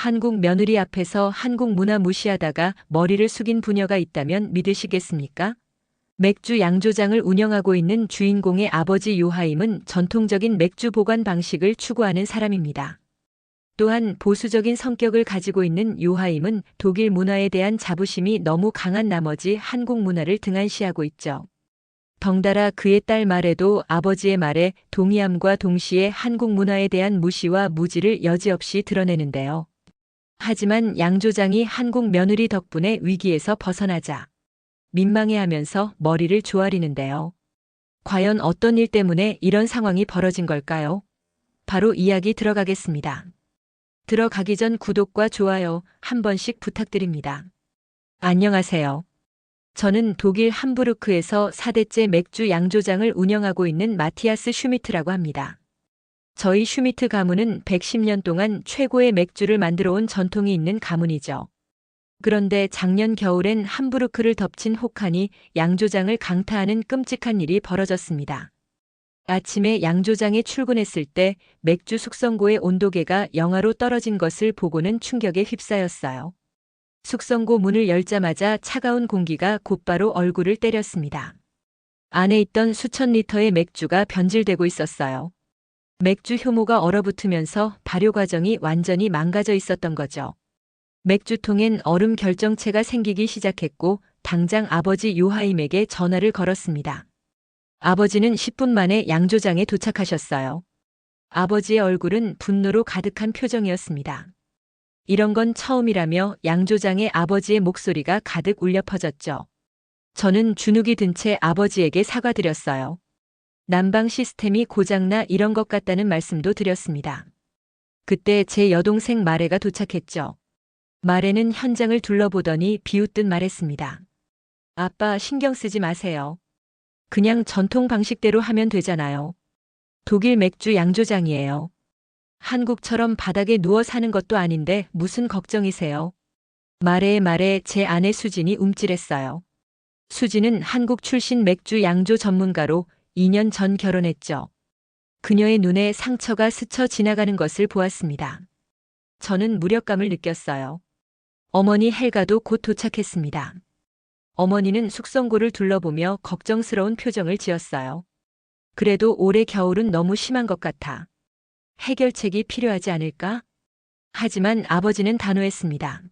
한국 며느리 앞에서 한국 문화 무시하다가 머리를 숙인 부녀가 있다면 믿으시겠습니까? 맥주 양조장을 운영하고 있는 주인공의 아버지 요하임은 전통적인 맥주 보관 방식을 추구하는 사람입니다. 또한 보수적인 성격을 가지고 있는 요하임은 독일 문화에 대한 자부심이 너무 강한 나머지 한국 문화를 등한시하고 있죠. 덩달아 그의 딸 말에도 아버지의 말에 동의함과 동시에 한국 문화에 대한 무시와 무지를 여지없이 드러내는데요. 하지만 양조장이 한국 며느리 덕분에 위기에서 벗어나자 민망해하면서 머리를 조아리는데요. 과연 어떤 일 때문에 이런 상황이 벌어진 걸까요? 바로 이야기 들어가겠습니다. 들어가기 전 구독과 좋아요 한 번씩 부탁드립니다. 안녕하세요. 저는 독일 함부르크에서 4대째 맥주 양조장을 운영하고 있는 마티아스 슈미트라고 합니다. 저희 슈미트 가문은 110년 동안 최고의 맥주를 만들어 온 전통이 있는 가문이죠. 그런데 작년 겨울엔 함부르크를 덮친 혹한이 양조장을 강타하는 끔찍한 일이 벌어졌습니다. 아침에 양조장에 출근했을 때 맥주 숙성고의 온도계가 영하로 떨어진 것을 보고는 충격에 휩싸였어요. 숙성고 문을 열자마자 차가운 공기가 곧바로 얼굴을 때렸습니다. 안에 있던 수천 리터의 맥주가 변질되고 있었어요. 맥주 효모가 얼어붙으면서 발효 과정이 완전히 망가져 있었던 거죠. 맥주통엔 얼음 결정체가 생기기 시작했고 당장 아버지 요하임에게 전화를 걸었습니다. 아버지는 10분 만에 양조장에 도착하셨어요. 아버지의 얼굴은 분노로 가득한 표정이었습니다. 이런 건 처음이라며 양조장에 아버지의 목소리가 가득 울려 퍼졌죠. 저는 주눅이 든 채 아버지에게 사과드렸어요. 난방 시스템이 고장나 이런 것 같다는 말씀도 드렸습니다. 그때 제 여동생 마레가 도착했죠. 마레는 현장을 둘러보더니 비웃듯 말했습니다. 아빠 신경 쓰지 마세요. 그냥 전통 방식대로 하면 되잖아요. 독일 맥주 양조장이에요. 한국처럼 바닥에 누워 사는 것도 아닌데 무슨 걱정이세요? 마레의 말에 제 아내 수진이 움찔했어요. 수진은 한국 출신 맥주 양조 전문가로 2년 전 결혼했죠. 그녀의 눈에 상처가 스쳐 지나가는 것을 보았습니다. 저는 무력감을 느꼈어요. 어머니 헬가도 곧 도착했습니다. 어머니는 숙성고를 둘러보며 걱정스러운 표정을 지었어요. 그래도 올해 겨울은 너무 심한 것 같아. 해결책이 필요하지 않을까? 하지만 아버지는 단호했습니다.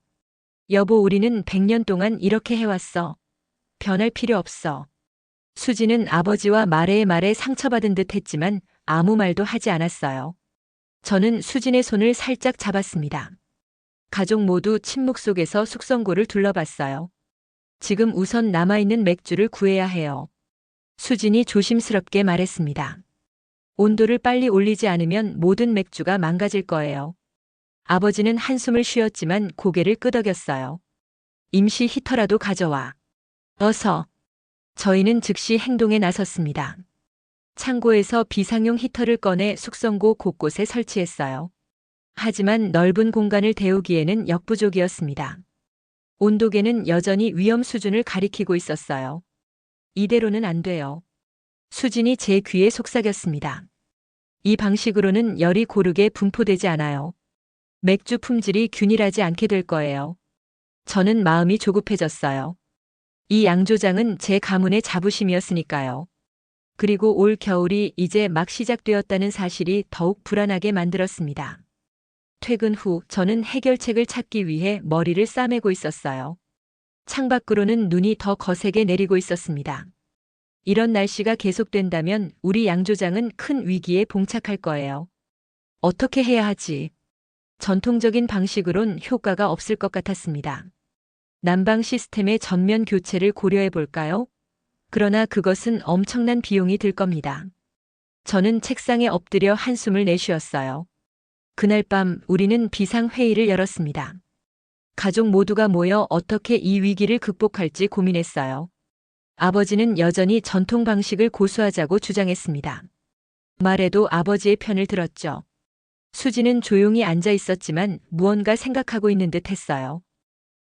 여보, 우리는 100년 동안 이렇게 해왔어. 변할 필요 없어. 수지는 아버지와 마레의 말에 상처받은 듯 했지만 아무 말도 하지 않았어요. 저는 수진의 손을 살짝 잡았습니다. 가족 모두 침묵 속에서 숙성고를 둘러봤어요. 지금 우선 남아있는 맥주를 구해야 해요. 수진이 조심스럽게 말했습니다. 온도를 빨리 올리지 않으면 모든 맥주가 망가질 거예요. 아버지는 한숨을 쉬었지만 고개를 끄덕였어요. 임시 히터라도 가져와. 어서. 저희는 즉시 행동에 나섰습니다. 창고에서 비상용 히터를 꺼내 숙성고 곳곳에 설치했어요. 하지만 넓은 공간을 데우기에는 역부족이었습니다. 온도계는 여전히 위험 수준을 가리키고 있었어요. 이대로는 안 돼요. 수진이 제 귀에 속삭였습니다. 이 방식으로는 열이 고르게 분포되지 않아요. 맥주 품질이 균일하지 않게 될 거예요. 저는 마음이 조급해졌어요. 이 양조장은 제 가문의 자부심이었으니까요. 그리고 올 겨울이 이제 막 시작되었다는 사실이 더욱 불안하게 만들었습니다. 퇴근 후 저는 해결책을 찾기 위해 머리를 싸매고 있었어요. 창밖으로는 눈이 더 거세게 내리고 있었습니다. 이런 날씨가 계속된다면 우리 양조장은 큰 위기에 봉착할 거예요. 어떻게 해야 하지? 전통적인 방식으론 효과가 없을 것 같았습니다. 난방 시스템의 전면 교체를 고려해 볼까요? 그러나 그것은 엄청난 비용이 들 겁니다. 저는 책상에 엎드려 한숨을 내쉬었어요. 그날 밤 우리는 비상회의를 열었습니다. 가족 모두가 모여 어떻게 이 위기를 극복할지 고민했어요. 아버지는 여전히 전통 방식을 고수하자고 주장했습니다. 말에도 아버지의 편을 들었죠. 수지는 조용히 앉아 있었지만 무언가 생각하고 있는 듯 했어요.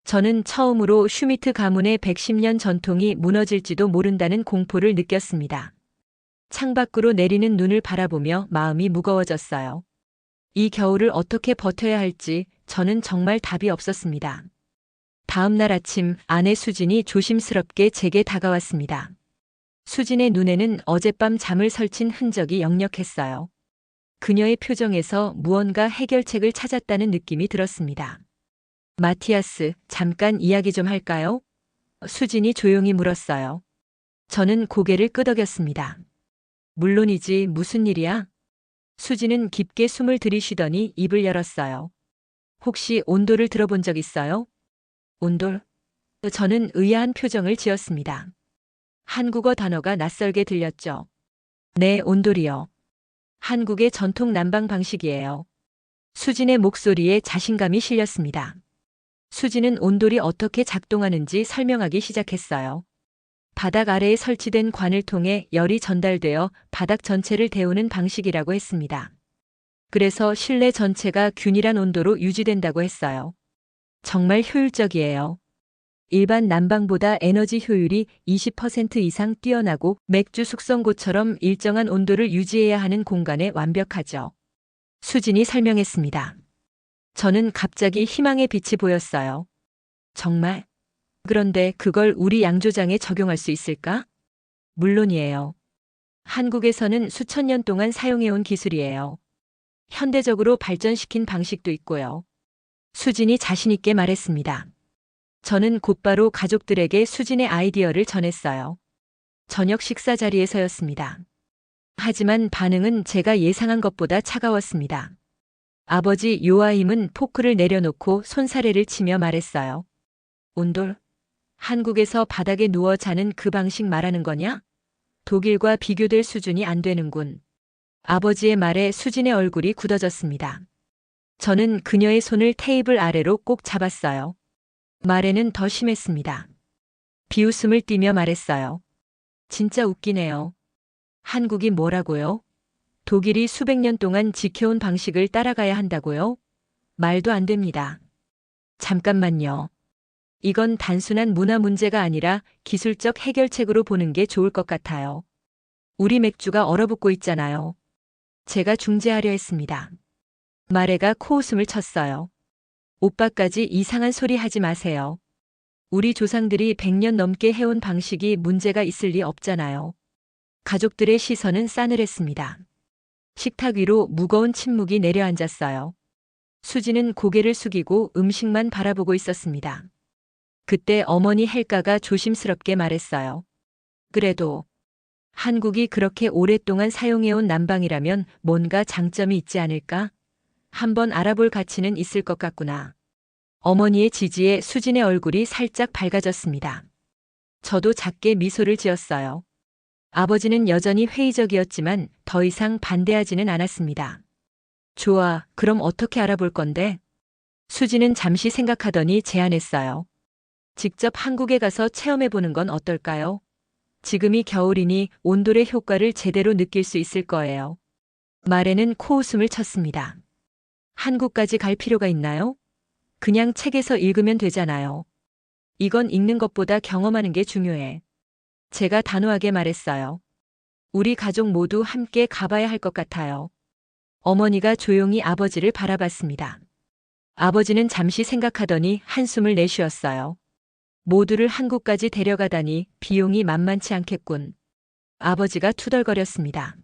저는 처음으로 슈미트 가문의 110년 전통이 무너질지도 모른다는 공포를 느꼈습니다. 창밖으로 내리는 눈을 바라보며 마음이 무거워졌어요. 이 겨울을 어떻게 버텨야 할지 저는 정말 답이 없었습니다. 다음 날 아침 아내 수진이 조심스럽게 제게 다가왔습니다. 수진의 눈에는 어젯밤 잠을 설친 흔적이 역력했어요. 그녀의 표정에서 무언가 해결책을 찾았다는 느낌이 들었습니다. 마티아스, 잠깐 이야기 좀 할까요? 수진이 조용히 물었어요. 저는 고개를 끄덕였습니다. 물론이지, 무슨 일이야? 수진은 깊게 숨을 들이쉬더니 입을 열었어요. 혹시 온돌을 들어본 적 있어요? 온돌? 저는 의아한 표정을 지었습니다. 한국어 단어가 낯설게 들렸죠. 네, 온돌이요. 한국의 전통 난방 방식이에요. 수진의 목소리에 자신감이 실렸습니다. 수진은 온돌이 어떻게 작동하는지 설명하기 시작했어요. 바닥 아래에 설치된 관을 통해 열이 전달되어 바닥 전체를 데우는 방식이라고 했습니다. 그래서 실내 전체가 균일한 온도로 유지된다고 했어요. 정말 효율적이에요. 일반 난방보다 에너지 효율이 20% 이상 뛰어나고 맥주 숙성고처럼 일정한 온도를 유지해야 하는 공간에 완벽하죠. 수진이 설명했습니다. 저는 갑자기 희망의 빛이 보였어요. 정말? 그런데 그걸 우리 양조장에 적용할 수 있을까? 물론이에요. 한국에서는 수천 년 동안 사용해온 기술이에요. 현대적으로 발전시킨 방식도 있고요. 수진이 자신있게 말했습니다. 저는 곧바로 가족들에게 수진의 아이디어를 전했어요. 저녁 식사 자리에서였습니다. 하지만 반응은 제가 예상한 것보다 차가웠습니다. 아버지 요아임은 포크를 내려놓고 손사래를 치며 말했어요. 온돌? 한국에서 바닥에 누워 자는 그 방식 말하는 거냐? 독일과 비교될 수준이 안 되는군. 아버지의 말에 수진의 얼굴이 굳어졌습니다. 저는 그녀의 손을 테이블 아래로 꼭 잡았어요. 말에는 더 심했습니다. 비웃음을 띠며 말했어요. 진짜 웃기네요. 한국이 뭐라고요? 독일이 수백 년 동안 지켜온 방식을 따라가야 한다고요? 말도 안 됩니다. 잠깐만요. 이건 단순한 문화 문제가 아니라 기술적 해결책으로 보는 게 좋을 것 같아요. 우리 맥주가 얼어붙고 있잖아요. 제가 중재하려 했습니다. 마레가 코웃음을 쳤어요. 오빠까지 이상한 소리 하지 마세요. 우리 조상들이 100년 넘게 해온 방식이 문제가 있을 리 없잖아요. 가족들의 시선은 싸늘했습니다. 식탁 위로 무거운 침묵이 내려앉았어요. 수지는 고개를 숙이고 음식만 바라보고 있었습니다. 그때 어머니 헬가가 조심스럽게 말했어요. 그래도 한국이 그렇게 오랫동안 사용해온 난방이라면 뭔가 장점이 있지 않을까? 한번 알아볼 가치는 있을 것 같구나. 어머니의 지지에 수진의 얼굴이 살짝 밝아졌습니다. 저도 작게 미소를 지었어요. 아버지는 여전히 회의적이었지만 더 이상 반대하지는 않았습니다. 좋아, 그럼 어떻게 알아볼 건데? 수진은 잠시 생각하더니 제안했어요. 직접 한국에 가서 체험해보는 건 어떨까요? 지금이 겨울이니 온돌의 효과를 제대로 느낄 수 있을 거예요. 말에는 코웃음을 쳤습니다. 한국까지 갈 필요가 있나요? 그냥 책에서 읽으면 되잖아요. 이건 읽는 것보다 경험하는 게 중요해. 제가 단호하게 말했어요. 우리 가족 모두 함께 가봐야 할 것 같아요. 어머니가 조용히 아버지를 바라봤습니다. 아버지는 잠시 생각하더니 한숨을 내쉬었어요. 모두를 한국까지 데려가다니 비용이 만만치 않겠군. 아버지가 투덜거렸습니다.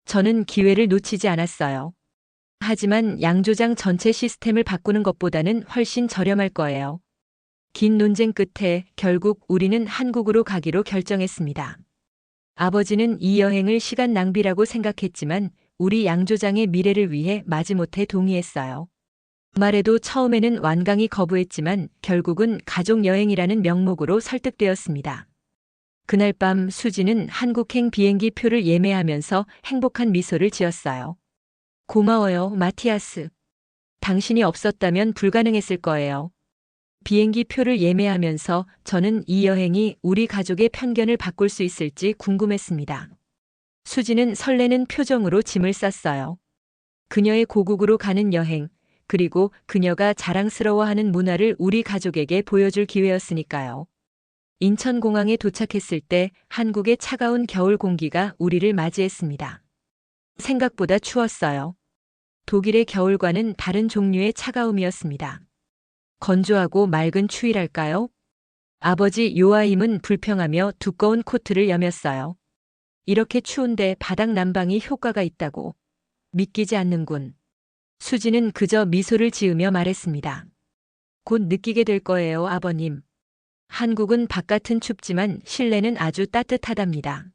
저는 기회를 놓치지 않았어요. 하지만 양조장 전체 시스템을 바꾸는 것보다는 훨씬 저렴할 거예요. 긴 논쟁 끝에 결국 우리는 한국으로 가기로 결정했습니다. 아버지는 이 여행을 시간 낭비라고 생각했지만 우리 양조장의 미래를 위해 마지못해 동의했어요. 말에도 처음에는 완강히 거부했지만 결국은 가족 여행이라는 명목으로 설득되었습니다. 그날 밤 수지는 한국행 비행기 표를 예매하면서 행복한 미소를 지었어요. 고마워요, 마티아스. 당신이 없었다면 불가능했을 거예요. 비행기 표를 예매하면서 저는 이 여행이 우리 가족의 편견을 바꿀 수 있을지 궁금했습니다. 수지는 설레는 표정으로 짐을 쌌어요. 그녀의 고국으로 가는 여행, 그리고 그녀가 자랑스러워하는 문화를 우리 가족에게 보여줄 기회였으니까요. 인천공항에 도착했을 때 한국의 차가운 겨울 공기가 우리를 맞이했습니다. 생각보다 추웠어요. 독일의 겨울과는 다른 종류의 차가움이었습니다. 건조하고 맑은 추위랄까요? 아버지 요아임은 불평하며 두꺼운 코트를 여몄어요. 이렇게 추운데 바닥 난방이 효과가 있다고. 믿기지 않는군. 수지는 그저 미소를 지으며 말했습니다. 곧 느끼게 될 거예요, 아버님. 한국은 바깥은 춥지만 실내는 아주 따뜻하답니다.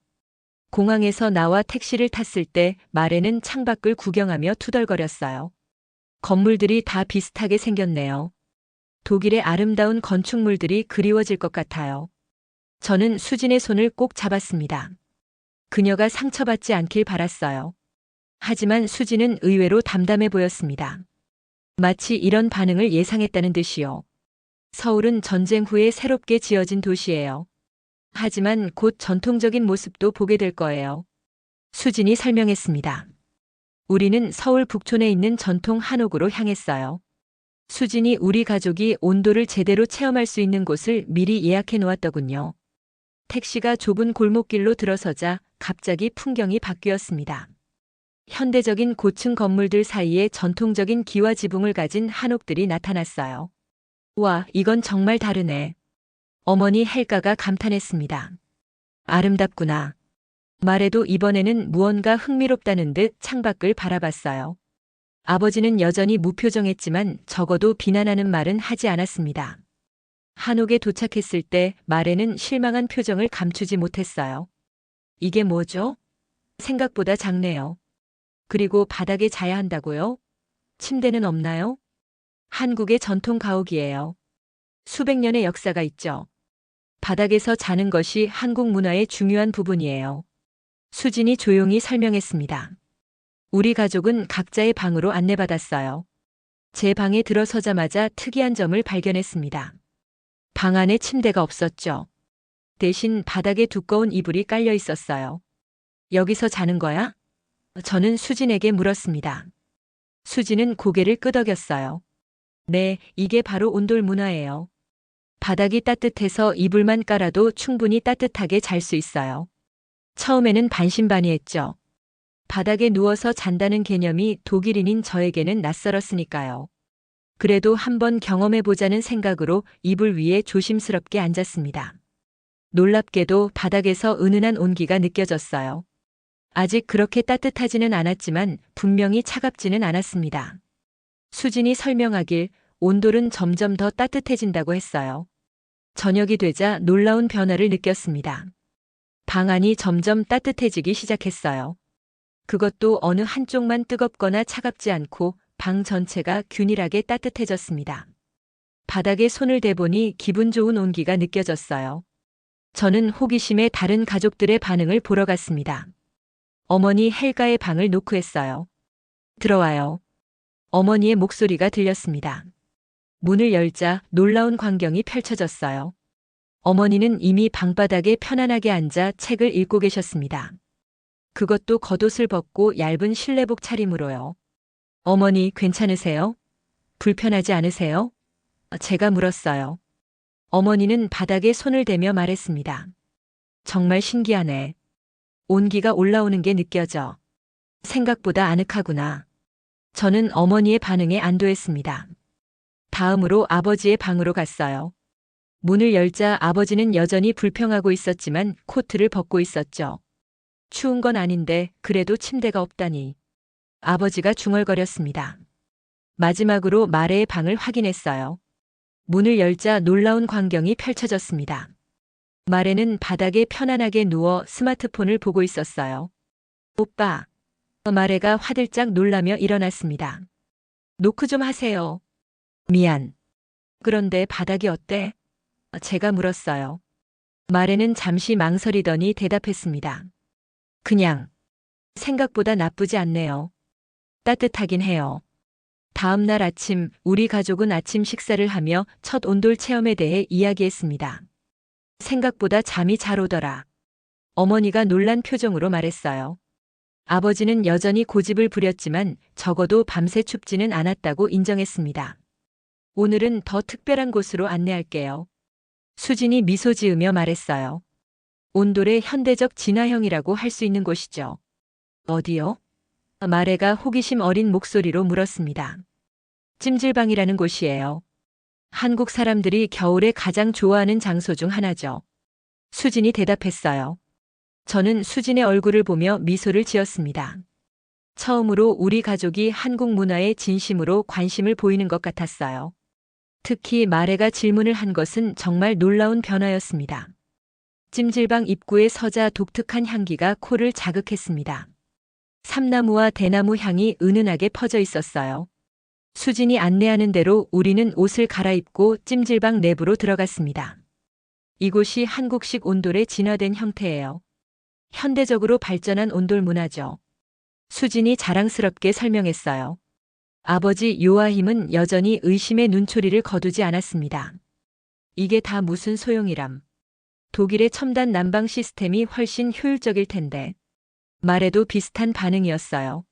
공항에서 나와 택시를 탔을 때 마레는 창밖을 구경하며 투덜거렸어요. 건물들이 다 비슷하게 생겼네요. 독일의 아름다운 건축물들이 그리워질 것 같아요. 저는 수진의 손을 꼭 잡았습니다. 그녀가 상처받지 않길 바랐어요. 하지만 수진은 의외로 담담해 보였습니다. 마치 이런 반응을 예상했다는 듯이요. 서울은 전쟁 후에 새롭게 지어진 도시예요. 하지만 곧 전통적인 모습도 보게 될 거예요. 수진이 설명했습니다. 우리는 서울 북촌에 있는 전통 한옥으로 향했어요. 수진이 우리 가족이 온도를 제대로 체험할 수 있는 곳을 미리 예약해 놓았더군요. 택시가 좁은 골목길로 들어서자 갑자기 풍경이 바뀌었습니다. 현대적인 고층 건물들 사이에 전통적인 기와 지붕을 가진 한옥들이 나타났어요. 와, 이건 정말 다르네. 어머니 헬가가 감탄했습니다. 아름답구나. 말해도 이번에는 무언가 흥미롭다는 듯 창밖을 바라봤어요. 아버지는 여전히 무표정했지만 적어도 비난하는 말은 하지 않았습니다. 한옥에 도착했을 때 말에는 실망한 표정을 감추지 못했어요. 이게 뭐죠? 생각보다 작네요. 그리고 바닥에 자야 한다고요? 침대는 없나요? 한국의 전통 가옥이에요. 수백 년의 역사가 있죠. 바닥에서 자는 것이 한국 문화의 중요한 부분이에요. 수진이 조용히 설명했습니다. 우리 가족은 각자의 방으로 안내받았어요. 제 방에 들어서자마자 특이한 점을 발견했습니다. 방 안에 침대가 없었죠. 대신 바닥에 두꺼운 이불이 깔려 있었어요. 여기서 자는 거야? 저는 수진에게 물었습니다. 수진은 고개를 끄덕였어요. 네, 이게 바로 온돌 문화예요. 바닥이 따뜻해서 이불만 깔아도 충분히 따뜻하게 잘 수 있어요. 처음에는 반신반의했죠. 바닥에 누워서 잔다는 개념이 독일인인 저에게는 낯설었으니까요. 그래도 한번 경험해보자는 생각으로 이불 위에 조심스럽게 앉았습니다. 놀랍게도 바닥에서 은은한 온기가 느껴졌어요. 아직 그렇게 따뜻하지는 않았지만 분명히 차갑지는 않았습니다. 수진이 설명하길 온돌은 점점 더 따뜻해진다고 했어요. 저녁이 되자 놀라운 변화를 느꼈습니다. 방 안이 점점 따뜻해지기 시작했어요. 그것도 어느 한쪽만 뜨겁거나 차갑지 않고 방 전체가 균일하게 따뜻해졌습니다. 바닥에 손을 대보니 기분 좋은 온기가 느껴졌어요. 저는 호기심에 다른 가족들의 반응을 보러 갔습니다. 어머니 헬가의 방을 노크했어요. 들어와요. 어머니의 목소리가 들렸습니다. 문을 열자 놀라운 광경이 펼쳐졌어요. 어머니는 이미 방바닥에 편안하게 앉아 책을 읽고 계셨습니다. 그것도 겉옷을 벗고 얇은 실내복 차림으로요. 어머니 괜찮으세요? 불편하지 않으세요? 제가 물었어요. 어머니는 바닥에 손을 대며 말했습니다. 정말 신기하네. 온기가 올라오는 게 느껴져. 생각보다 아늑하구나. 저는 어머니의 반응에 안도했습니다. 다음으로 아버지의 방으로 갔어요. 문을 열자 아버지는 여전히 불평하고 있었지만 코트를 벗고 있었죠. 추운 건 아닌데 그래도 침대가 없다니. 아버지가 중얼거렸습니다. 마지막으로 마레의 방을 확인했어요. 문을 열자 놀라운 광경이 펼쳐졌습니다. 마레는 바닥에 편안하게 누워 스마트폰을 보고 있었어요. 오빠. 마레가 화들짝 놀라며 일어났습니다. 노크 좀 하세요. 미안. 그런데 바닥이 어때? 제가 물었어요. 마레는 잠시 망설이더니 대답했습니다. 그냥. 생각보다 나쁘지 않네요. 따뜻하긴 해요. 다음 날 아침 우리 가족은 아침 식사를 하며 첫 온돌 체험에 대해 이야기했습니다. 생각보다 잠이 잘 오더라. 어머니가 놀란 표정으로 말했어요. 아버지는 여전히 고집을 부렸지만 적어도 밤새 춥지는 않았다고 인정했습니다. 오늘은 더 특별한 곳으로 안내할게요. 수진이 미소 지으며 말했어요. 온돌의 현대적 진화형이라고 할 수 있는 곳이죠. 어디요? 마레가 호기심 어린 목소리로 물었습니다. 찜질방이라는 곳이에요. 한국 사람들이 겨울에 가장 좋아하는 장소 중 하나죠. 수진이 대답했어요. 저는 수진의 얼굴을 보며 미소를 지었습니다. 처음으로 우리 가족이 한국 문화에 진심으로 관심을 보이는 것 같았어요. 특히 마레가 질문을 한 것은 정말 놀라운 변화였습니다. 찜질방 입구에 서자 독특한 향기가 코를 자극했습니다. 삼나무와 대나무 향이 은은하게 퍼져 있었어요. 수진이 안내하는 대로 우리는 옷을 갈아입고 찜질방 내부로 들어갔습니다. 이곳이 한국식 온돌의 진화된 형태예요. 현대적으로 발전한 온돌 문화죠. 수진이 자랑스럽게 설명했어요. 아버지 요아힘은 여전히 의심의 눈초리를 거두지 않았습니다. 이게 다 무슨 소용이람. 독일의 첨단 난방 시스템이 훨씬 효율적일 텐데. 말에도 비슷한 반응이었어요.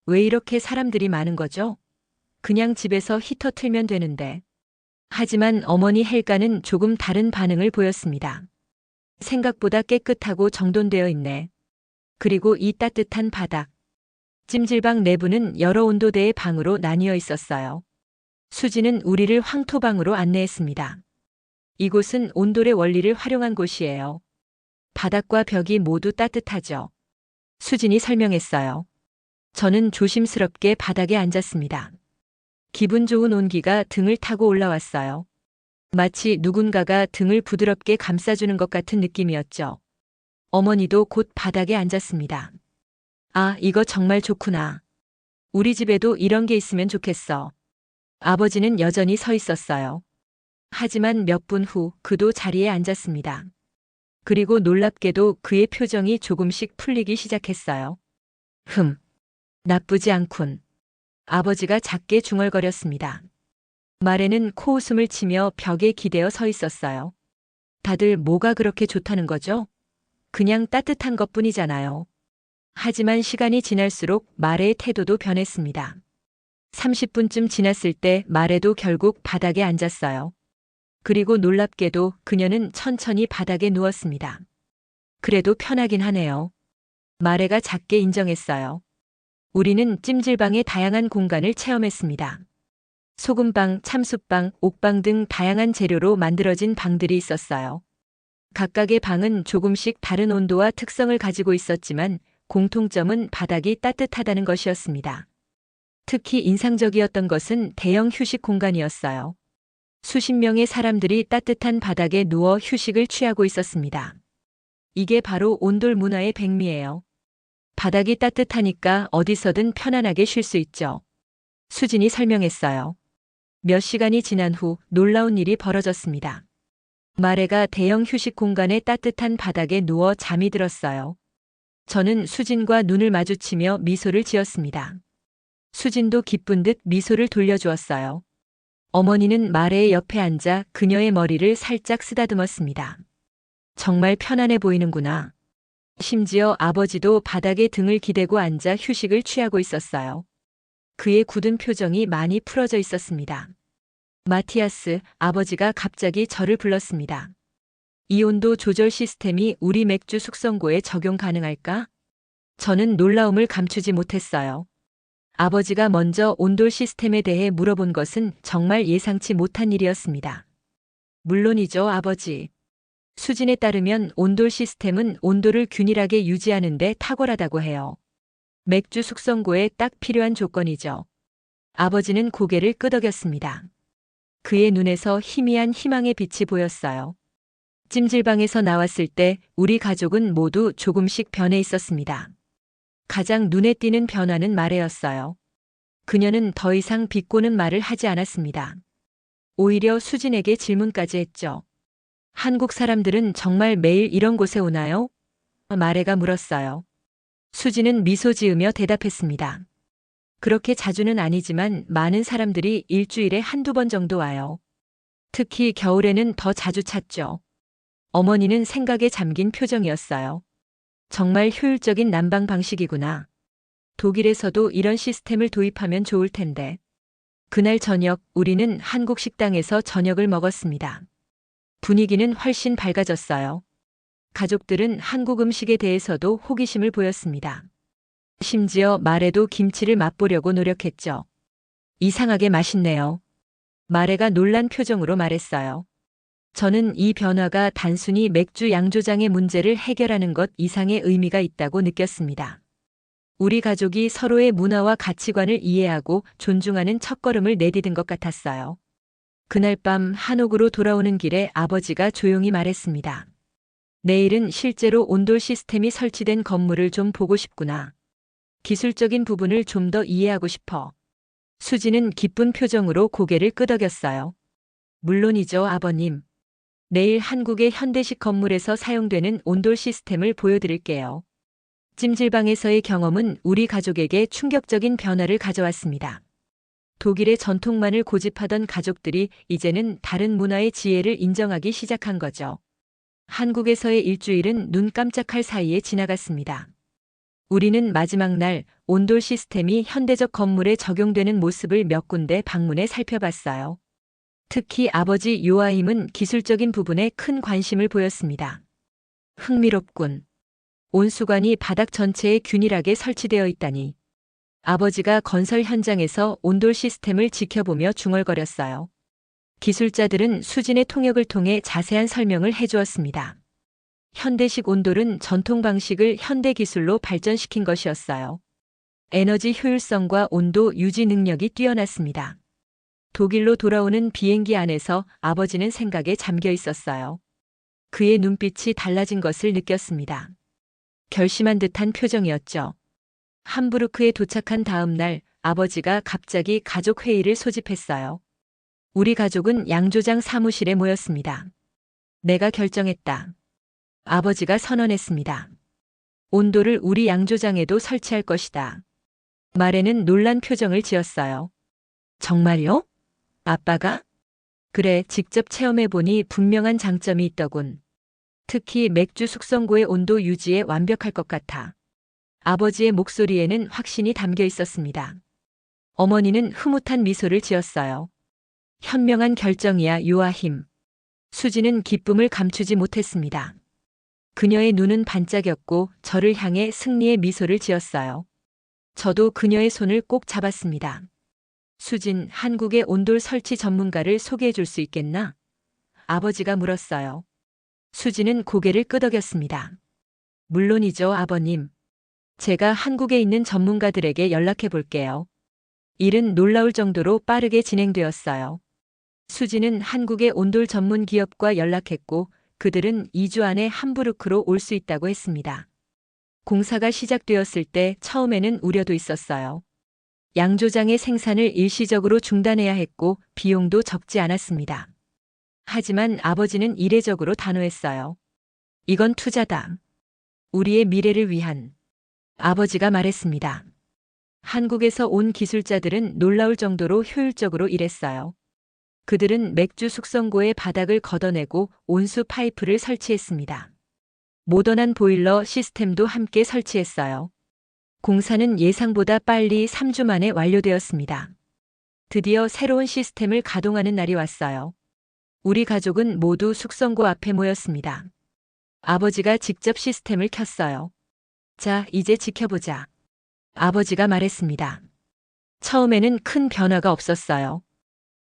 왜 이렇게 사람들이 많은 거죠? 그냥 집에서 히터 틀면 되는데. 하지만 어머니 헬가는 조금 다른 반응을 보였습니다. 생각보다 깨끗하고 정돈되어 있네. 그리고 이 따뜻한 바닥. 찜질방 내부는 여러 온도대의 방으로 나뉘어 있었어요. 수지는 우리를 황토방으로 안내했습니다. 이곳은 온돌의 원리를 활용한 곳이에요. 바닥과 벽이 모두 따뜻하죠. 수진이 설명했어요. 저는 조심스럽게 바닥에 앉았습니다. 기분 좋은 온기가 등을 타고 올라왔어요. 마치 누군가가 등을 부드럽게 감싸주는 것 같은 느낌이었죠. 어머니도 곧 바닥에 앉았습니다. 아, 이거 정말 좋구나. 우리 집에도 이런 게 있으면 좋겠어. 아버지는 여전히 서 있었어요. 하지만 몇 분 후 그도 자리에 앉았습니다. 그리고 놀랍게도 그의 표정이 조금씩 풀리기 시작했어요. 나쁘지 않군. 아버지가 작게 중얼거렸습니다. 마레는 코웃음을 치며 벽에 기대어 서 있었어요. 다들 뭐가 그렇게 좋다는 거죠? 그냥 따뜻한 것뿐이잖아요. 하지만 시간이 지날수록 마레의 태도도 변했습니다. 30분쯤 지났을 때 마레도 결국 바닥에 앉았어요. 그리고 놀랍게도 그녀는 천천히 바닥에 누웠습니다. 그래도 편하긴 하네요. 마레가 작게 인정했어요. 우리는 찜질방의 다양한 공간을 체험했습니다. 소금방, 참숯방, 옥방 등 다양한 재료로 만들어진 방들이 있었어요. 각각의 방은 조금씩 다른 온도와 특성을 가지고 있었지만 공통점은 바닥이 따뜻하다는 것이었습니다. 특히 인상적이었던 것은 대형 휴식 공간이었어요. 수십 명의 사람들이 따뜻한 바닥에 누워 휴식을 취하고 있었습니다. 이게 바로 온돌 문화의 백미예요. 바닥이 따뜻하니까 어디서든 편안하게 쉴 수 있죠. 수진이 설명했어요. 몇 시간이 지난 후 놀라운 일이 벌어졌습니다. 마레가 대형 휴식 공간의 따뜻한 바닥에 누워 잠이 들었어요. 저는 수진과 눈을 마주치며 미소를 지었습니다. 수진도 기쁜 듯 미소를 돌려주었어요. 어머니는 마레의 옆에 앉아 그녀의 머리를 살짝 쓰다듬었습니다. 정말 편안해 보이는구나. 심지어 아버지도 바닥에 등을 기대고 앉아 휴식을 취하고 있었어요. 그의 굳은 표정이 많이 풀어져 있었습니다. 마티아스, 아버지가 갑자기 저를 불렀습니다. 이 온도 조절 시스템이 우리 맥주 숙성고에 적용 가능할까? 저는 놀라움을 감추지 못했어요. 아버지가 먼저 온돌 시스템에 대해 물어본 것은 정말 예상치 못한 일이었습니다. 물론이죠, 아버지. 수진에 따르면 온돌 시스템은 온도를 균일하게 유지하는 데 탁월하다고 해요. 맥주 숙성고에 딱 필요한 조건이죠. 아버지는 고개를 끄덕였습니다. 그의 눈에서 희미한 희망의 빛이 보였어요. 찜질방에서 나왔을 때 우리 가족은 모두 조금씩 변해 있었습니다. 가장 눈에 띄는 변화는 마레였어요. 그녀는 더 이상 비꼬는 말을 하지 않았습니다. 오히려 수진에게 질문까지 했죠. 한국 사람들은 정말 매일 이런 곳에 오나요? 마레가 물었어요. 수진은 미소 지으며 대답했습니다. 그렇게 자주는 아니지만 많은 사람들이 일주일에 한두 번 정도 와요. 특히 겨울에는 더 자주 찾죠. 어머니는 생각에 잠긴 표정이었어요. 정말 효율적인 난방 방식이구나. 독일에서도 이런 시스템을 도입하면 좋을 텐데. 그날 저녁 우리는 한국 식당에서 저녁을 먹었습니다. 분위기는 훨씬 밝아졌어요. 가족들은 한국 음식에 대해서도 호기심을 보였습니다. 심지어 말에도 김치를 맛보려고 노력했죠. 이상하게 맛있네요. 마레가 놀란 표정으로 말했어요. 저는 이 변화가 단순히 맥주 양조장의 문제를 해결하는 것 이상의 의미가 있다고 느꼈습니다. 우리 가족이 서로의 문화와 가치관을 이해하고 존중하는 첫걸음을 내디딘 것 같았어요. 그날 밤 한옥으로 돌아오는 길에 아버지가 조용히 말했습니다. 내일은 실제로 온돌 시스템이 설치된 건물을 좀 보고 싶구나. 기술적인 부분을 좀 더 이해하고 싶어. 수지는 기쁜 표정으로 고개를 끄덕였어요. 물론이죠, 아버님. 내일 한국의 현대식 건물에서 사용되는 온돌 시스템을 보여드릴게요. 찜질방에서의 경험은 우리 가족에게 충격적인 변화를 가져왔습니다. 독일의 전통만을 고집하던 가족들이 이제는 다른 문화의 지혜를 인정하기 시작한 거죠. 한국에서의 일주일은 눈 깜짝할 사이에 지나갔습니다. 우리는 마지막 날 온돌 시스템이 현대적 건물에 적용되는 모습을 몇 군데 방문해 살펴봤어요. 특히 아버지 요아힘은 기술적인 부분에 큰 관심을 보였습니다. 흥미롭군. 온수관이 바닥 전체에 균일하게 설치되어 있다니. 아버지가 건설 현장에서 온돌 시스템을 지켜보며 중얼거렸어요. 기술자들은 수진의 통역을 통해 자세한 설명을 해주었습니다. 현대식 온돌은 전통 방식을 현대 기술로 발전시킨 것이었어요. 에너지 효율성과 온도 유지 능력이 뛰어났습니다. 독일로 돌아오는 비행기 안에서 아버지는 생각에 잠겨 있었어요. 그의 눈빛이 달라진 것을 느꼈습니다. 결심한 듯한 표정이었죠. 함부르크에 도착한 다음 날 아버지가 갑자기 가족 회의를 소집했어요. 우리 가족은 양조장 사무실에 모였습니다. 내가 결정했다. 아버지가 선언했습니다. 온도를 우리 양조장에도 설치할 것이다. 말에는 놀란 표정을 지었어요. 정말요? 아빠가? 그래, 직접 체험해보니 분명한 장점이 있더군. 특히 맥주 숙성고의 온도 유지에 완벽할 것 같아. 아버지의 목소리에는 확신이 담겨 있었습니다. 어머니는 흐뭇한 미소를 지었어요. 현명한 결정이야, 요아힘. 수지는 기쁨을 감추지 못했습니다. 그녀의 눈은 반짝였고 저를 향해 승리의 미소를 지었어요. 저도 그녀의 손을 꼭 잡았습니다. 수진, 한국의 온돌 설치 전문가를 소개해 줄 수 있겠나? 아버지가 물었어요. 수진은 고개를 끄덕였습니다. 물론이죠, 아버님. 제가 한국에 있는 전문가들에게 연락해 볼게요. 일은 놀라울 정도로 빠르게 진행되었어요. 수지는 한국의 온돌 전문 기업과 연락했고 그들은 2주 안에 함부르크로 올 수 있다고 했습니다. 공사가 시작되었을 때 처음에는 우려도 있었어요. 양조장의 생산을 일시적으로 중단해야 했고 비용도 적지 않았습니다. 하지만 아버지는 이례적으로 단호했어요. 이건 투자다. 우리의 미래를 위한. 아버지가 말했습니다. 한국에서 온 기술자들은 놀라울 정도로 효율적으로 일했어요. 그들은 맥주 숙성고의 바닥을 걷어내고 온수 파이프를 설치했습니다. 모던한 보일러 시스템도 함께 설치했어요. 공사는 예상보다 빨리 3주 만에 완료되었습니다. 드디어 새로운 시스템을 가동하는 날이 왔어요. 우리 가족은 모두 숙성고 앞에 모였습니다. 아버지가 직접 시스템을 켰어요. 자, 이제 지켜보자. 아버지가 말했습니다. 처음에는 큰 변화가 없었어요.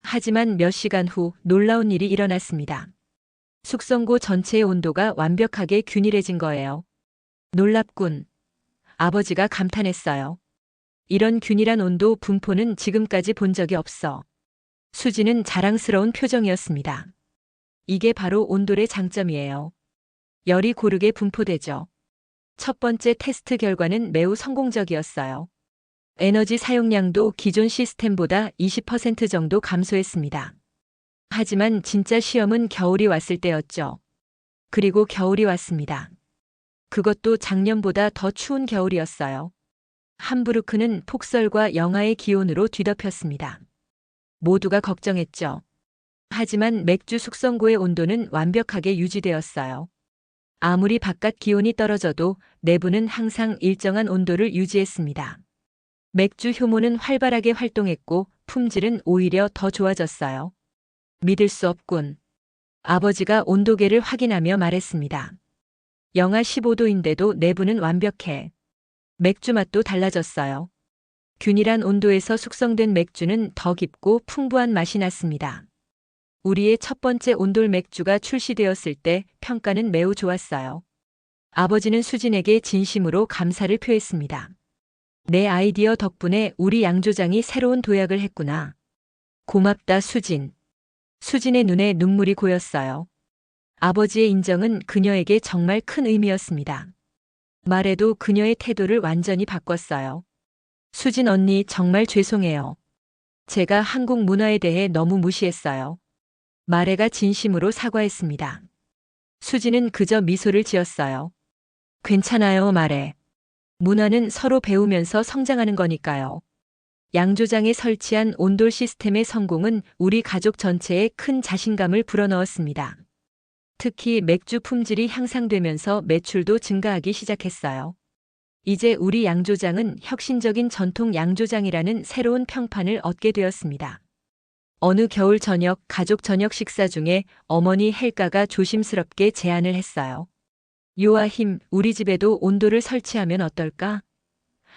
하지만 몇 시간 후 놀라운 일이 일어났습니다. 숙성고 전체의 온도가 완벽하게 균일해진 거예요. 놀랍군. 아버지가 감탄했어요. 이런 균일한 온도 분포는 지금까지 본 적이 없어. 수지는 자랑스러운 표정이었습니다. 이게 바로 온돌의 장점이에요. 열이 고르게 분포되죠. 첫 번째 테스트 결과는 매우 성공적이었어요. 에너지 사용량도 기존 시스템보다 20% 정도 감소했습니다. 하지만 진짜 시험은 겨울이 왔을 때였죠. 그리고 겨울이 왔습니다. 그것도 작년보다 더 추운 겨울이었어요. 함부르크는 폭설과 영하의 기온으로 뒤덮였습니다. 모두가 걱정했죠. 하지만 맥주 숙성고의 온도는 완벽하게 유지되었어요. 아무리 바깥 기온이 떨어져도 내부는 항상 일정한 온도를 유지했습니다. 맥주 효모는 활발하게 활동했고 품질은 오히려 더 좋아졌어요. 믿을 수 없군. 아버지가 온도계를 확인하며 말했습니다. 영하 15도인데도 내부는 완벽해. 맥주 맛도 달라졌어요. 균일한 온도에서 숙성된 맥주는 더 깊고 풍부한 맛이 났습니다. 우리의 첫 번째 온돌 맥주가 출시되었을 때 평가는 매우 좋았어요. 아버지는 수진에게 진심으로 감사를 표했습니다. 내 아이디어 덕분에 우리 양조장이 새로운 도약을 했구나. 고맙다, 수진. 수진의 눈에 눈물이 고였어요. 아버지의 인정은 그녀에게 정말 큰 의미였습니다. 말에도 그녀의 태도를 완전히 바꿨어요. 수진 언니, 정말 죄송해요. 제가 한국 문화에 대해 너무 무시했어요. 마레가 진심으로 사과했습니다. 수진은 그저 미소를 지었어요. 괜찮아요, 마레. 문화는 서로 배우면서 성장하는 거니까요. 양조장에 설치한 온돌 시스템의 성공은 우리 가족 전체에 큰 자신감을 불어넣었습니다. 특히 맥주 품질이 향상되면서 매출도 증가하기 시작했어요. 이제 우리 양조장은 혁신적인 전통 양조장이라는 새로운 평판을 얻게 되었습니다. 어느 겨울 저녁 가족 저녁 식사 중에 어머니 헬가가 조심스럽게 제안을 했어요. 요아힘, 우리 집에도 온돌을 설치하면 어떨까?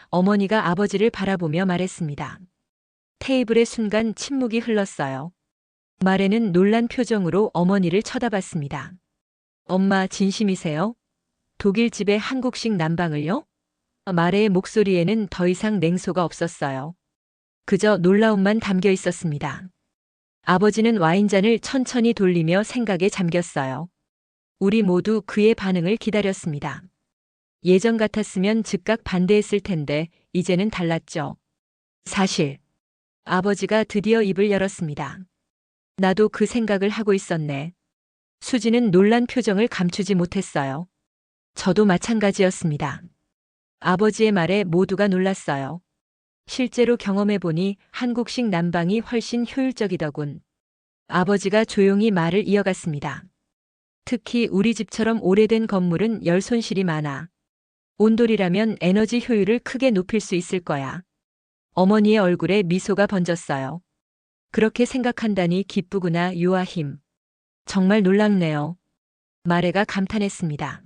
어머니가 아버지를 바라보며 말했습니다. 테이블에 순간 침묵이 흘렀어요. 마레는 놀란 표정으로 어머니를 쳐다봤습니다. 엄마, 진심이세요? 독일 집에 한국식 난방을요? 마레의 목소리에는 더 이상 냉소가 없었어요. 그저 놀라움만 담겨 있었습니다. 아버지는 와인잔을 천천히 돌리며 생각에 잠겼어요. 우리 모두 그의 반응을 기다렸습니다. 예전 같았으면 즉각 반대했을 텐데 이제는 달랐죠. 사실 아버지가 드디어 입을 열었습니다. 나도 그 생각을 하고 있었네. 수지는 놀란 표정을 감추지 못했어요. 저도 마찬가지였습니다. 아버지의 말에 모두가 놀랐어요. 실제로 경험해보니 한국식 난방이 훨씬 효율적이더군. 아버지가 조용히 말을 이어갔습니다. 특히 우리 집처럼 오래된 건물은 열 손실이 많아. 온돌이라면 에너지 효율을 크게 높일 수 있을 거야. 어머니의 얼굴에 미소가 번졌어요. 그렇게 생각한다니 기쁘구나, 요아힘. 정말 놀랍네요. 마레가 감탄했습니다.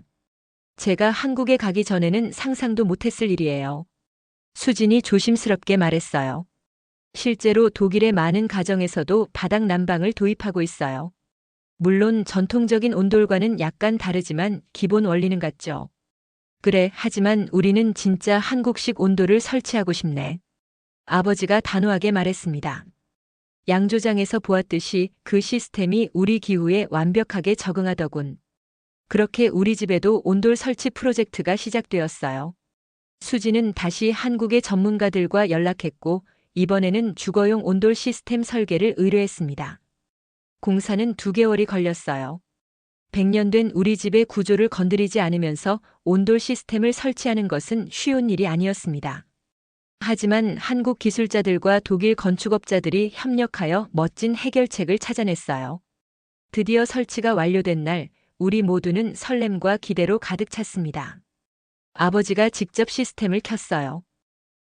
제가 한국에 가기 전에는 상상도 못했을 일이에요. 수진이 조심스럽게 말했어요. 실제로 독일의 많은 가정에서도 바닥 난방을 도입하고 있어요. 물론 전통적인 온돌과는 약간 다르지만 기본 원리는 같죠. 그래, 하지만 우리는 진짜 한국식 온돌을 설치하고 싶네. 아버지가 단호하게 말했습니다. 양조장에서 보았듯이 그 시스템이 우리 기후에 완벽하게 적응하더군. 그렇게 우리 집에도 온돌 설치 프로젝트가 시작되었어요. 수지는 다시 한국의 전문가들과 연락했고 이번에는 주거용 온돌 시스템 설계를 의뢰했습니다. 공사는 2개월이 걸렸어요. 100년 된 우리 집의 구조를 건드리지 않으면서 온돌 시스템을 설치하는 것은 쉬운 일이 아니었습니다. 하지만 한국 기술자들과 독일 건축업자들이 협력하여 멋진 해결책을 찾아냈어요. 드디어 설치가 완료된 날, 우리 모두는 설렘과 기대로 가득 찼습니다. 아버지가 직접 시스템을 켰어요.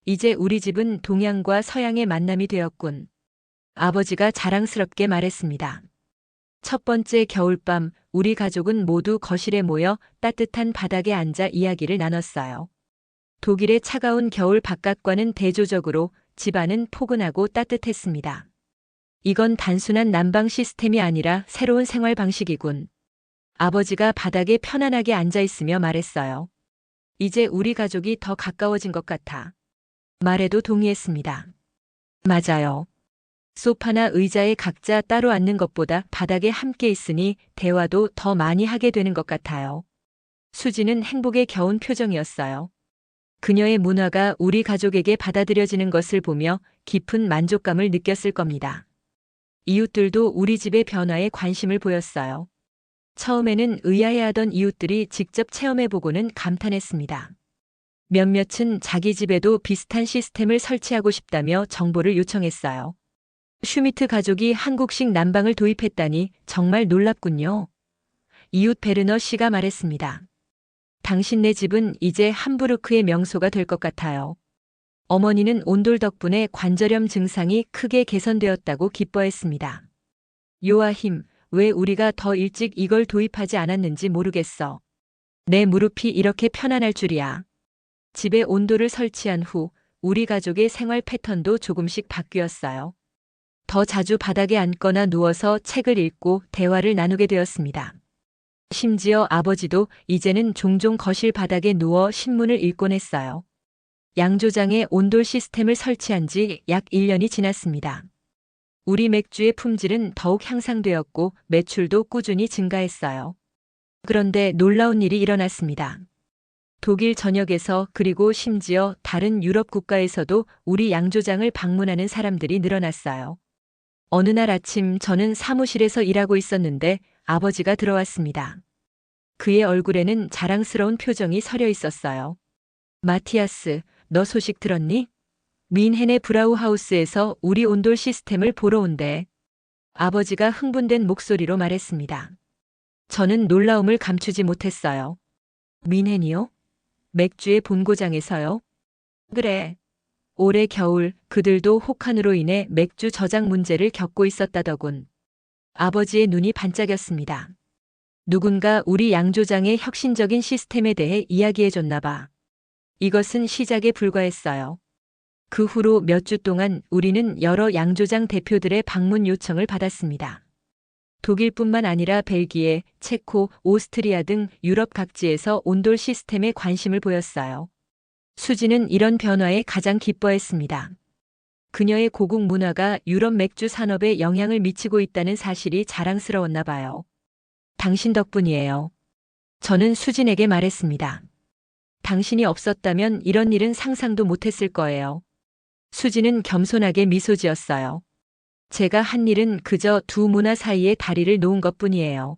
이제 우리 집은 동양과 서양의 만남이 되었군. 아버지가 자랑스럽게 말했습니다. 첫 번째 겨울밤, 우리 가족은 모두 거실에 모여 따뜻한 바닥에 앉아 이야기를 나눴어요. 독일의 차가운 겨울 바깥과는 대조적으로 집안은 포근하고 따뜻했습니다. 이건 단순한 난방 시스템이 아니라 새로운 생활 방식이군. 아버지가 바닥에 편안하게 앉아 있으며 말했어요. 이제 우리 가족이 더 가까워진 것 같아. 말에도 동의했습니다. 맞아요. 소파나 의자에 각자 따로 앉는 것보다 바닥에 함께 있으니 대화도 더 많이 하게 되는 것 같아요. 수지는 행복에 겨운 표정이었어요. 그녀의 문화가 우리 가족에게 받아들여지는 것을 보며 깊은 만족감을 느꼈을 겁니다. 이웃들도 우리 집의 변화에 관심을 보였어요. 처음에는 의아해하던 이웃들이 직접 체험해보고는 감탄했습니다. 몇몇은 자기 집에도 비슷한 시스템을 설치하고 싶다며 정보를 요청했어요. 슈미트 가족이 한국식 난방을 도입했다니 정말 놀랍군요. 이웃 베르너 씨가 말했습니다. 당신네 집은 이제 함부르크의 명소가 될 것 같아요. 어머니는 온돌 덕분에 관절염 증상이 크게 개선되었다고 기뻐했습니다. 요아힘, 왜 우리가 더 일찍 이걸 도입하지 않았는지 모르겠어. 내 무릎이 이렇게 편안할 줄이야. 집에 온돌을 설치한 후 우리 가족의 생활 패턴도 조금씩 바뀌었어요. 더 자주 바닥에 앉거나 누워서 책을 읽고 대화를 나누게 되었습니다. 심지어 아버지도 이제는 종종 거실 바닥에 누워 신문을 읽곤 했어요. 양조장에 온돌 시스템을 설치한 지 약 1년이 지났습니다. 우리 맥주의 품질은 더욱 향상되었고 매출도 꾸준히 증가했어요. 그런데 놀라운 일이 일어났습니다. 독일 전역에서 그리고 심지어 다른 유럽 국가에서도 우리 양조장을 방문하는 사람들이 늘어났어요. 어느 날 아침 저는 사무실에서 일하고 있었는데 아버지가 들어왔습니다. 그의 얼굴에는 자랑스러운 표정이 서려 있었어요. 마티아스, 너 소식 들었니? 뮌헨의 브라우하우스에서 우리 온돌 시스템을 보러 온대. 아버지가 흥분된 목소리로 말했습니다. 저는 놀라움을 감추지 못했어요. 뮌헨이요? 맥주의 본고장에서요? 그래. 올해 겨울 그들도 혹한으로 인해 맥주 저장 문제를 겪고 있었다더군. 아버지의 눈이 반짝였습니다. 누군가 우리 양조장의 혁신적인 시스템에 대해 이야기해줬나 봐. 이것은 시작에 불과했어요. 그 후로 몇 주 동안 우리는 여러 양조장 대표들의 방문 요청을 받았습니다. 독일뿐만 아니라 벨기에, 체코, 오스트리아 등 유럽 각지에서 온돌 시스템에 관심을 보였어요. 수지는 이런 변화에 가장 기뻐했습니다. 그녀의 고국 문화가 유럽 맥주 산업에 영향을 미치고 있다는 사실이 자랑스러웠나 봐요. 당신 덕분이에요. 저는 수진에게 말했습니다. 당신이 없었다면 이런 일은 상상도 못했을 거예요. 수진은 겸손하게 미소 지었어요. 제가 한 일은 그저 두 문화 사이에 다리를 놓은 것뿐이에요.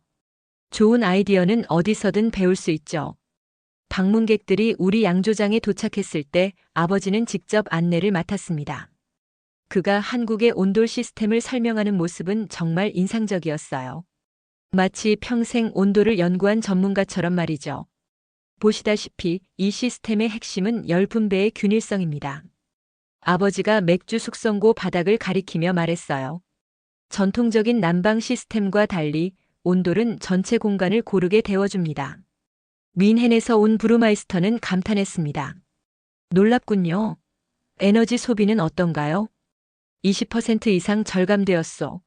좋은 아이디어는 어디서든 배울 수 있죠. 방문객들이 우리 양조장에 도착했을 때 아버지는 직접 안내를 맡았습니다. 그가 한국의 온돌 시스템을 설명하는 모습은 정말 인상적이었어요. 마치 평생 온돌을 연구한 전문가처럼 말이죠. 보시다시피 이 시스템의 핵심은 열분배의 균일성입니다. 아버지가 맥주 숙성고 바닥을 가리키며 말했어요. 전통적인 난방 시스템과 달리 온돌은 전체 공간을 고르게 데워줍니다. 뮌헨에서 온 브루마이스터는 감탄했습니다. 놀랍군요. 에너지 소비는 어떤가요? 20% 이상 절감되었소.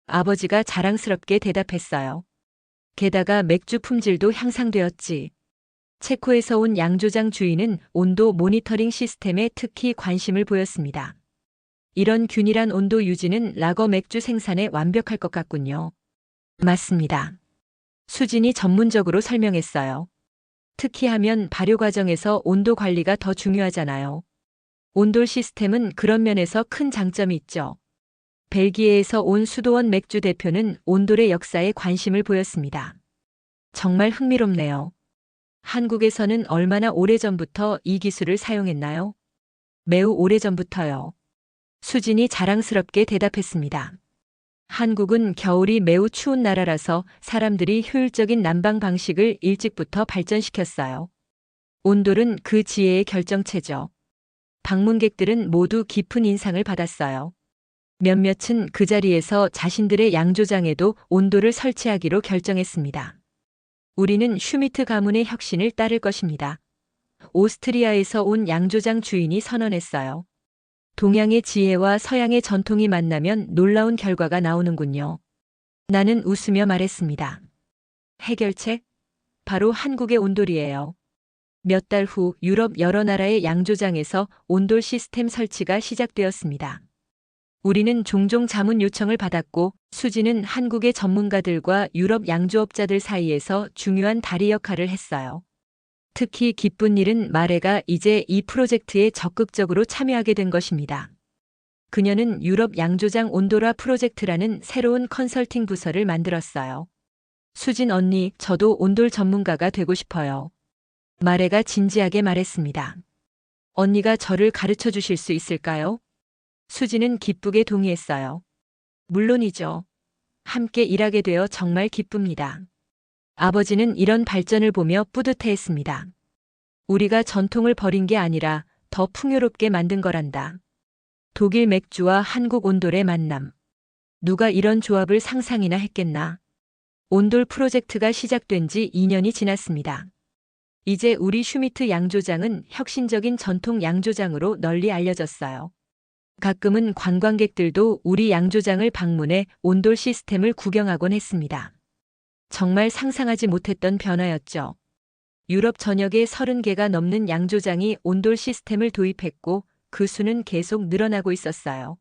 아버지가 자랑스럽게 대답했어요. 게다가 맥주 품질도 향상되었지. 체코에서 온 양조장 주인은 온도 모니터링 시스템에 특히 관심을 보였습니다. 이런 균일한 온도 유지는 라거 맥주 생산에 완벽할 것 같군요. 맞습니다. 수진이 전문적으로 설명했어요. 특히 하면 발효 과정에서 온도 관리가 더 중요하잖아요. 온돌 시스템은 그런 면에서 큰 장점이 있죠. 벨기에에서 온 수도원 맥주 대표는 온돌의 역사에 관심을 보였습니다. 정말 흥미롭네요. 한국에서는 얼마나 오래전부터 이 기술을 사용했나요? 매우 오래전부터요. 수진이 자랑스럽게 대답했습니다. 한국은 겨울이 매우 추운 나라라서 사람들이 효율적인 난방 방식을 일찍부터 발전시켰어요. 온돌은 그 지혜의 결정체죠. 방문객들은 모두 깊은 인상을 받았어요. 몇몇은 그 자리에서 자신들의 양조장에도 온돌을 설치하기로 결정했습니다. 우리는 슈미트 가문의 혁신을 따를 것입니다. 오스트리아에서 온 양조장 주인이 선언했어요. 동양의 지혜와 서양의 전통이 만나면 놀라운 결과가 나오는군요. 나는 웃으며 말했습니다. 해결책? 바로 한국의 온돌이에요. 몇 달 후 유럽 여러 나라의 양조장에서 온돌 시스템 설치가 시작되었습니다. 우리는 종종 자문 요청을 받았고 수지는 한국의 전문가들과 유럽 양조업자들 사이에서 중요한 다리 역할을 했어요. 특히 기쁜 일은 마레가 이제 이 프로젝트에 적극적으로 참여하게 된 것입니다. 그녀는 유럽 양조장 온도라 프로젝트라는 새로운 컨설팅 부서를 만들었어요. 수진 언니, 저도 온돌 전문가가 되고 싶어요. 마레가 진지하게 말했습니다. 언니가 저를 가르쳐 주실 수 있을까요? 수지는 기쁘게 동의했어요. 물론이죠. 함께 일하게 되어 정말 기쁩니다. 아버지는 이런 발전을 보며 뿌듯해했습니다. 우리가 전통을 버린 게 아니라 더 풍요롭게 만든 거란다. 독일 맥주와 한국 온돌의 만남. 누가 이런 조합을 상상이나 했겠나. 온돌 프로젝트가 시작된 지 2년이 지났습니다. 이제 우리 슈미트 양조장은 혁신적인 전통 양조장으로 널리 알려졌어요. 가끔은 관광객들도 우리 양조장을 방문해 온돌 시스템을 구경하곤 했습니다. 정말 상상하지 못했던 변화였죠. 유럽 전역에 30개가 넘는 양조장이 온돌 시스템을 도입했고 그 수는 계속 늘어나고 있었어요.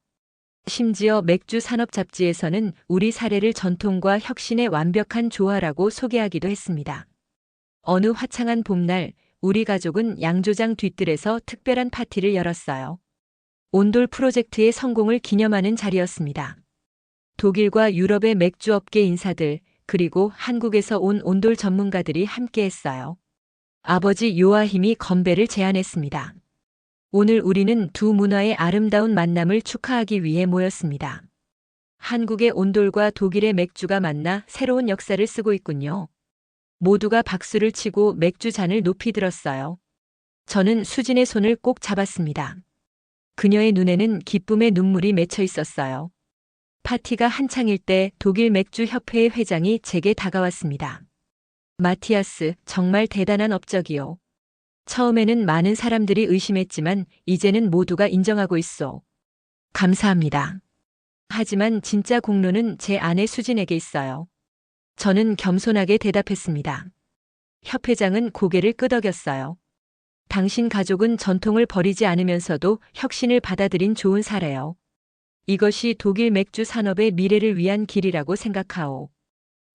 심지어 맥주 산업 잡지에서는 우리 사례를 전통과 혁신의 완벽한 조화라고 소개하기도 했습니다. 어느 화창한 봄날 우리 가족은 양조장 뒤뜰에서 특별한 파티를 열었어요. 온돌 프로젝트의 성공을 기념하는 자리였습니다. 독일과 유럽의 맥주업계 인사들 그리고 한국에서 온 온돌 전문가들이 함께했어요. 아버지 요아힘이 건배를 제안했습니다. 오늘 우리는 두 문화의 아름다운 만남을 축하하기 위해 모였습니다. 한국의 온돌과 독일의 맥주가 만나 새로운 역사를 쓰고 있군요. 모두가 박수를 치고 맥주 잔을 높이 들었어요. 저는 수진의 손을 꼭 잡았습니다. 그녀의 눈에는 기쁨의 눈물이 맺혀 있었어요. 파티가 한창일 때 독일 맥주 협회의 회장이 제게 다가왔습니다. 마티아스, 정말 대단한 업적이요. 처음에는 많은 사람들이 의심했지만 이제는 모두가 인정하고 있어. 감사합니다. 하지만 진짜 공로는 제 아내 수진에게 있어요. 저는 겸손하게 대답했습니다. 협회장은 고개를 끄덕였어요. 당신 가족은 전통을 버리지 않으면서도 혁신을 받아들인 좋은 사례요. 이것이 독일 맥주 산업의 미래를 위한 길이라고 생각하오.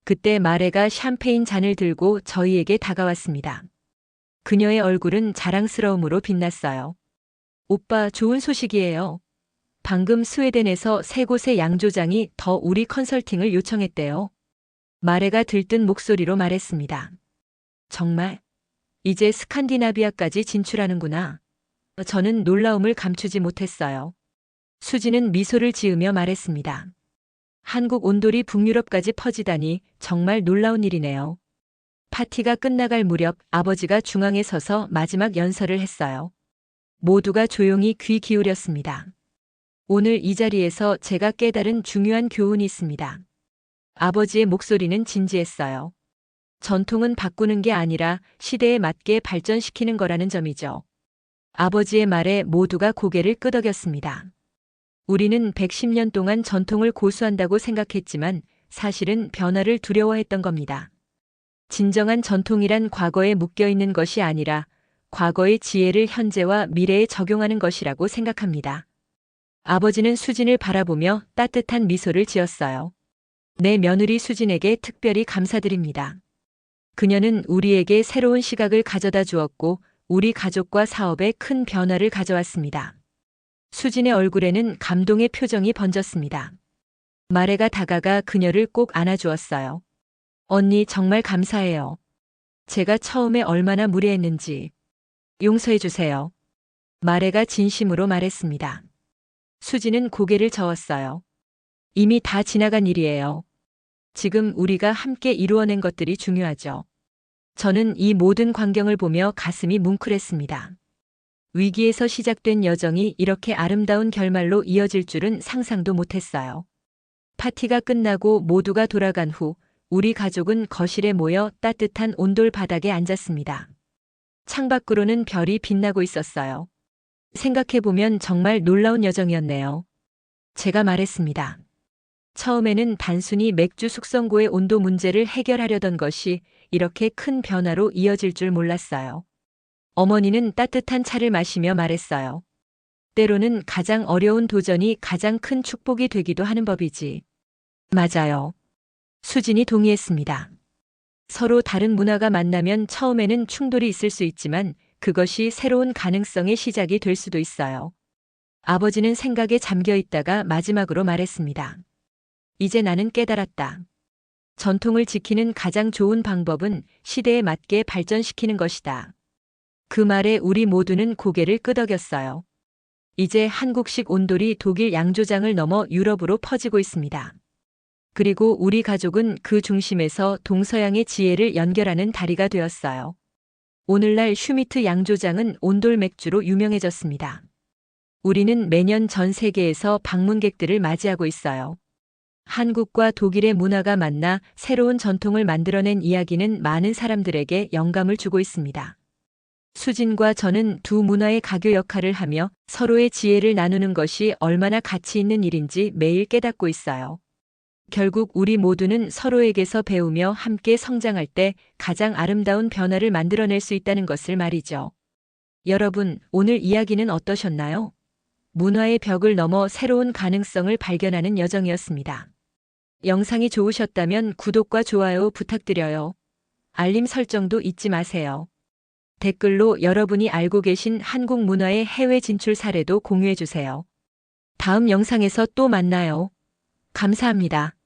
그때 마레가 샴페인 잔을 들고 저희에게 다가왔습니다. 그녀의 얼굴은 자랑스러움으로 빛났어요. 오빠, 좋은 소식이에요. 방금 스웨덴에서 3곳의 양조장이 더 우리 컨설팅을 요청했대요. 마레가 들뜬 목소리로 말했습니다. 정말? 이제 스칸디나비아까지 진출하는구나. 저는 놀라움을 감추지 못했어요. 수지는 미소를 지으며 말했습니다. 한국 온돌이 북유럽까지 퍼지다니 정말 놀라운 일이네요. 파티가 끝나갈 무렵 아버지가 중앙에 서서 마지막 연설을 했어요. 모두가 조용히 귀 기울였습니다. 오늘 이 자리에서 제가 깨달은 중요한 교훈이 있습니다. 아버지의 목소리는 진지했어요. 전통은 바꾸는 게 아니라 시대에 맞게 발전시키는 거라는 점이죠. 아버지의 말에 모두가 고개를 끄덕였습니다. 우리는 110년 동안 전통을 고수한다고 생각했지만 사실은 변화를 두려워했던 겁니다. 진정한 전통이란 과거에 묶여있는 것이 아니라 과거의 지혜를 현재와 미래에 적용하는 것이라고 생각합니다. 아버지는 수진을 바라보며 따뜻한 미소를 지었어요. 내 며느리 수진에게 특별히 감사드립니다. 그녀는 우리에게 새로운 시각을 가져다 주었고 우리 가족과 사업에 큰 변화를 가져왔습니다. 수진의 얼굴에는 감동의 표정이 번졌습니다. 마레가 다가가 그녀를 꼭 안아주었어요. 언니, 정말 감사해요. 제가 처음에 얼마나 무례했는지 용서해 주세요. 마레가 진심으로 말했습니다. 수진은 고개를 저었어요. 이미 다 지나간 일이에요. 지금 우리가 함께 이루어낸 것들이 중요하죠. 저는 이 모든 광경을 보며 가슴이 뭉클했습니다. 위기에서 시작된 여정이 이렇게 아름다운 결말로 이어질 줄은 상상도 못했어요. 파티가 끝나고 모두가 돌아간 후 우리 가족은 거실에 모여 따뜻한 온돌 바닥에 앉았습니다. 창밖으로는 별이 빛나고 있었어요. 생각해보면 정말 놀라운 여정이었네요. 제가 말했습니다. 처음에는 단순히 맥주 숙성고의 온도 문제를 해결하려던 것이 이렇게 큰 변화로 이어질 줄 몰랐어요. 어머니는 따뜻한 차를 마시며 말했어요. 때로는 가장 어려운 도전이 가장 큰 축복이 되기도 하는 법이지. 맞아요. 수진이 동의했습니다. 서로 다른 문화가 만나면 처음에는 충돌이 있을 수 있지만 그것이 새로운 가능성의 시작이 될 수도 있어요. 아버지는 생각에 잠겨 있다가 마지막으로 말했습니다. 이제 나는 깨달았다. 전통을 지키는 가장 좋은 방법은 시대에 맞게 발전시키는 것이다. 그 말에 우리 모두는 고개를 끄덕였어요. 이제 한국식 온돌이 독일 양조장을 넘어 유럽으로 퍼지고 있습니다. 그리고 우리 가족은 그 중심에서 동서양의 지혜를 연결하는 다리가 되었어요. 오늘날 슈미트 양조장은 온돌 맥주로 유명해졌습니다. 우리는 매년 전 세계에서 방문객들을 맞이하고 있어요. 한국과 독일의 문화가 만나 새로운 전통을 만들어낸 이야기는 많은 사람들에게 영감을 주고 있습니다. 수진과 저는 두 문화의 가교 역할을 하며 서로의 지혜를 나누는 것이 얼마나 가치 있는 일인지 매일 깨닫고 있어요. 결국 우리 모두는 서로에게서 배우며 함께 성장할 때 가장 아름다운 변화를 만들어낼 수 있다는 것을 말이죠. 여러분, 오늘 이야기는 어떠셨나요? 문화의 벽을 넘어 새로운 가능성을 발견하는 여정이었습니다. 영상이 좋으셨다면 구독과 좋아요 부탁드려요. 알림 설정도 잊지 마세요. 댓글로 여러분이 알고 계신 한국 문화의 해외 진출 사례도 공유해 주세요. 다음 영상에서 또 만나요. 감사합니다.